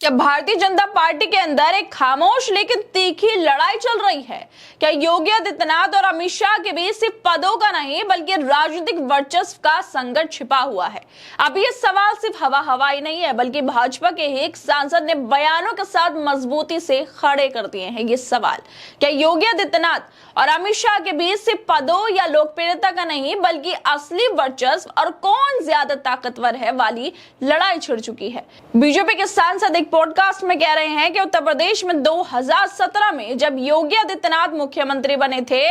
क्या भारतीय जनता पार्टी के अंदर एक खामोश लेकिन तीखी लड़ाई चल रही है? क्या योगी आदित्यनाथ और अमित शाह के बीच सिर्फ पदों का नहीं बल्कि राजनीतिक वर्चस्व का संकट छिपा हुआ है? अब ये सवाल सिर्फ हवाई नहीं है, बल्कि भाजपा के ही एक सांसद ने बयानों के साथ मजबूती से खड़े कर दिए हैं ये सवाल। क्या योगी आदित्यनाथ और अमित शाह के बीच सिर्फ पदों या लोकप्रियता का नहीं बल्कि असली वर्चस्व और कौन ज्यादा ताकतवर है वाली लड़ाई छिड़ चुकी है? बीजेपी के सांसद एक पॉडकास्ट में कह रहे हैं कि उत्तर प्रदेश में 2017 में जब योगी आदित्यनाथ मुख्यमंत्री बने थे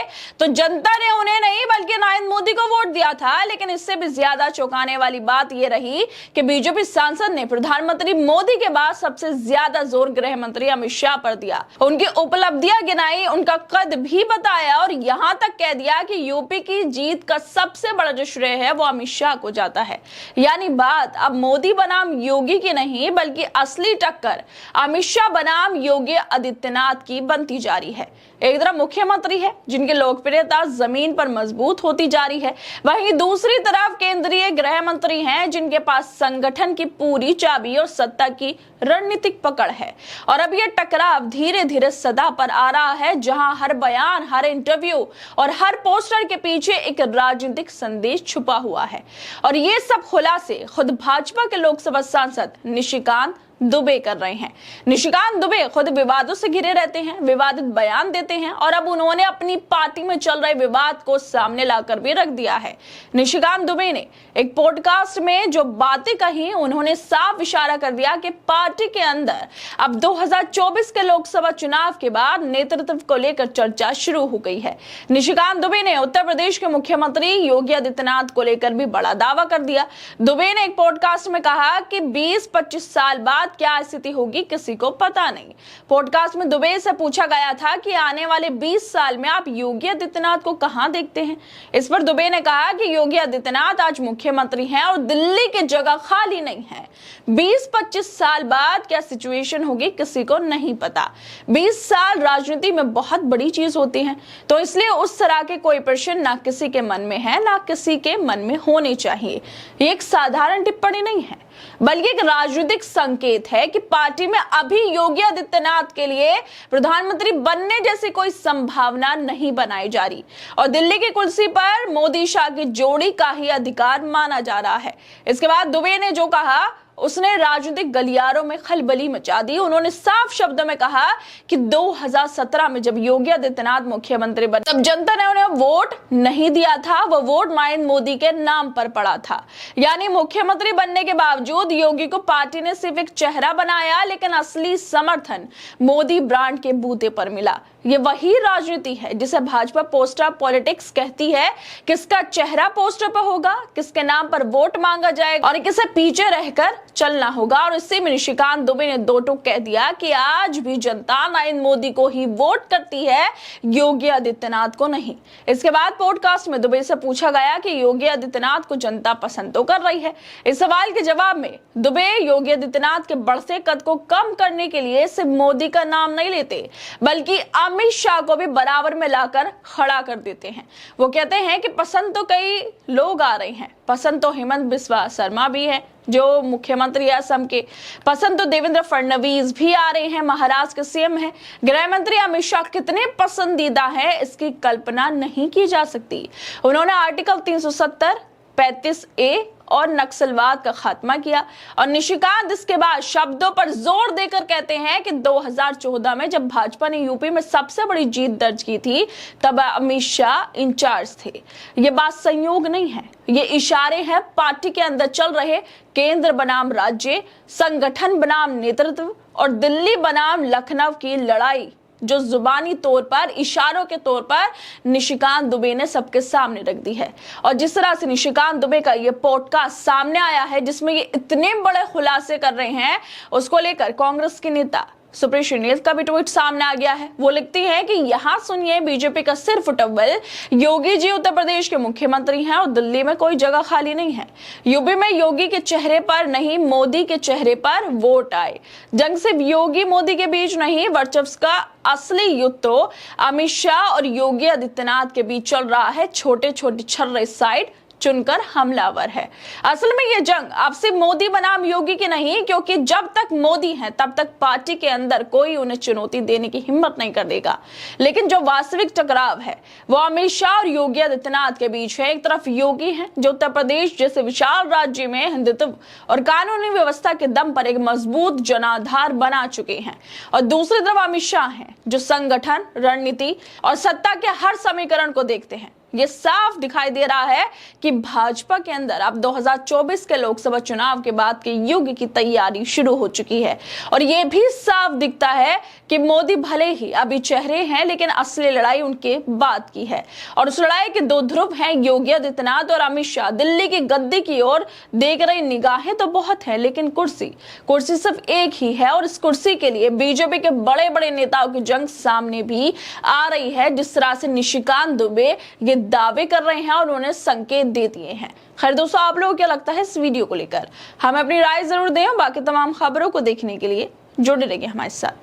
तो जनता ने उन्हें नहीं बल्कि नरेंद्र मोदी को वोट दिया था। लेकिन इससे भी ज्यादा चौंकाने वाली बात यह रही कि बीजेपी सांसद ने प्रधानमंत्री मोदी के बाद सबसे ज्यादा जोर गृह मंत्री अमित शाह पर दिया, उनकी उपलब्धियां गिनाई, उनका कद भी बताया और यहां तक कह दिया कि यूपी की जीत का सबसे बड़ा जो श्रेय है वो अमित शाह को जाता है। यानी बात अब मोदी बनाम योगी की नहीं बल्कि असली टक्कर अमित शाह बनाम योगी आदित्यनाथ की बनती जा रही है। एक तरफ मुख्यमंत्री है जिनकी लोकप्रियता जमीन पर मजबूत होती जा रही है, वहीं दूसरी तरफ केंद्रीय गृह मंत्री हैं जिनके पास संगठन की पूरी चाबी और सत्ता की रणनीतिक पकड़ है। और अब यह टकराव धीरे धीरे सदा पर आ रहा है, जहां हर बयान, हर इंटरव्यू और हर पोस्टर के पीछे एक राजनीतिक संदेश छुपा हुआ है। और ये सब खुलासे खुद भाजपा के लोकसभा सांसद निशिकांत दुबे कर रहे हैं। निशिकांत दुबे खुद विवादों से घिरे रहते हैं, विवादित बयान देते हैं और अब उन्होंने अपनी पार्टी में चल रहे विवाद को सामने लाकर भी रख दिया है। निशिकांत दुबे ने एक पॉडकास्ट में जो बातें कही, उन्होंने साफ इशारा कर दिया कि पार्टी के अंदर अब 2024 के लोकसभा चुनाव के बाद नेतृत्व को लेकर चर्चा शुरू हो गई है। निशिकांत दुबे ने उत्तर प्रदेश के मुख्यमंत्री योगी आदित्यनाथ को लेकर भी बड़ा दावा कर दिया। दुबे ने एक पॉडकास्ट में कहा कि 20-25 साल बाद क्या स्थिति होगी किसी को पता नहीं। पॉडकास्ट में दुबे से पूछा गया था कि आने वाले 20 साल में आप योगी आदित्यनाथ को कहां देखते हैं। इस पर दुबे ने कहा कि योगी आदित्यनाथ आज मुख्यमंत्री हैं और दिल्ली की जगह खाली नहीं है। 20-25 साल बाद क्या सिचुएशन होगी किसी को नहीं पता। 20 साल राजनीति में बहुत बड़ी चीज होती है, तो इसलिए उस तरह के कोई प्रश्न ना किसी के मन में है ना किसी के मन में होने चाहिए। ये एक साधारण टिप्पणी नहीं है बल्कि एक राजनीतिक संकेत है कि पार्टी में अभी योगी आदित्यनाथ के लिए प्रधानमंत्री बनने जैसी कोई संभावना नहीं बनाई जा रही और दिल्ली की कुर्सी पर मोदी शाह की जोड़ी का ही अधिकार माना जा रहा है। इसके बाद दुबे ने जो कहा उसने राजनीतिक गलियारों में खलबली मचा दी। उन्होंने साफ शब्दों में कहा कि 2017 में जब योगी आदित्यनाथ मुख्यमंत्री बने तब जनता ने उन्हें वोट नहीं दिया था, वो वोट नरेंद्र मोदी के नाम पर पड़ा था। यानी मुख्यमंत्री बनने के बावजूद योगी को पार्टी ने सिर्फ एक चेहरा बनाया, लेकिन असली समर्थन मोदी ब्रांड के बूते पर मिला। ये वही राजनीति है जिसे भाजपा पोस्टर पॉलिटिक्स कहती है। किसका चेहरा पोस्टर पर होगा, किसके नाम पर वोट मांगा जाएगा और किसे पीछे रहकर चलना होगा। और इसी में निशिकांत दुबे ने दो टूक कह दिया कि आज भी जनता नरेंद्र मोदी को ही वोट करती है, योगी आदित्यनाथ को नहीं। इसके बाद पॉडकास्ट में दुबे से पूछा गया कि योगी आदित्यनाथ को जनता पसंद तो कर रही है। इस सवाल के जवाब में दुबे योगी आदित्यनाथ के बढ़ते कद को कम करने के लिए सिर्फ मोदी का नाम नहीं लेते बल्कि अमित शाह को भी बराबर में लाकर खड़ा कर देते हैं। वो कहते हैं कि पसंद तो कई लोग आ रहे हैं, पसंद तो हेमंत बिस्वा शर्मा भी है जो मुख्यमंत्री असम के, पसंद तो देवेंद्र फडणवीस भी आ रहे हैं, महाराष्ट्र के सीएम हैं। गृह मंत्री अमित शाह कितने पसंदीदा हैं इसकी कल्पना नहीं की जा सकती। उन्होंने आर्टिकल 370, 35A और नक्सलवाद का खात्मा किया। और निशिकांत इसके बाद शब्दों पर जोर देकर कहते हैं कि 2014 में जब भाजपा ने यूपी में सबसे बड़ी जीत दर्ज की थी तब अमित शाह इंचार्ज थे। ये बात संयोग नहीं है, ये इशारे हैं पार्टी के अंदर चल रहे केंद्र बनाम राज्य, संगठन बनाम नेतृत्व और दिल्ली बनाम लखनऊ की लड़ाई जो जुबानी तौर पर, इशारों के तौर पर निशिकांत दुबे ने सबके सामने रख दी है। और जिस तरह से निशिकांत दुबे का ये पॉडकास्ट सामने आया है जिसमें ये इतने बड़े खुलासे कर रहे हैं, उसको लेकर कांग्रेस के नेता सुप्रीत श्रीनेत का भी ट्वीट सामने आ गया है। वो लिखती हैं कि यहाँ सुनिए, बीजेपी का सिर फुटबल, योगी जी उत्तर प्रदेश के मुख्यमंत्री हैं और दिल्ली में कोई जगह खाली नहीं है। यूपी में योगी के चेहरे पर नहीं मोदी के चेहरे पर वोट आए। जंग सिर्फ योगी मोदी के बीच नहीं, वर्चस्व का असली युद्ध तो अमित शाह और योगी आदित्यनाथ के बीच चल रहा है। छोटे छोटे छर्रे साइड चुनकर हमलावर है। असल में ये जंग अब सिर्फ मोदी बनाम योगी की नहीं, क्योंकि जब तक मोदी है तब तक पार्टी के अंदर कोई उन्हें चुनौती देने की हिम्मत नहीं कर देगा। लेकिन जो वास्तविक टकराव है वो अमित शाह और योगी आदित्यनाथ के बीच है। एक तरफ योगी हैं जो उत्तर प्रदेश जैसे विशाल राज्य में हिंदुत्व और कानूनी व्यवस्था के दम पर एक मजबूत जनाधार बना चुके हैं, और दूसरी तरफ अमित शाह हैं जो संगठन, रणनीति और सत्ता के हर समीकरण को देखते हैं। ये साफ दिखाई दे रहा है कि भाजपा के अंदर अब 2024 के लोकसभा चुनाव के बाद के युग की तैयारी शुरू हो चुकी है, और ये भी साफ दिखता है कि मोदी भले ही अभी चेहरे हैं लेकिन असली लड़ाई उनके बाद की है, और उस लड़ाई के दो ध्रुव हैं, योगी आदित्यनाथ और अमित शाह। दिल्ली की गद्दी की ओर देख रही निगाहें तो बहुत है, लेकिन कुर्सी सिर्फ एक ही है, और इस कुर्सी के लिए बीजेपी के बड़े बड़े नेताओं की जंग सामने भी आ रही है। जिस तरह से निशिकांत दुबे ये दावे कर रहे हैं और उन्होंने संकेत दे दिए हैं। खैर दोस्तों, आप लोगों को क्या लगता है इस वीडियो को लेकर? हमें अपनी राय जरूर दें। बाकी तमाम खबरों को देखने के लिए जुड़े रहिए हमारे साथ।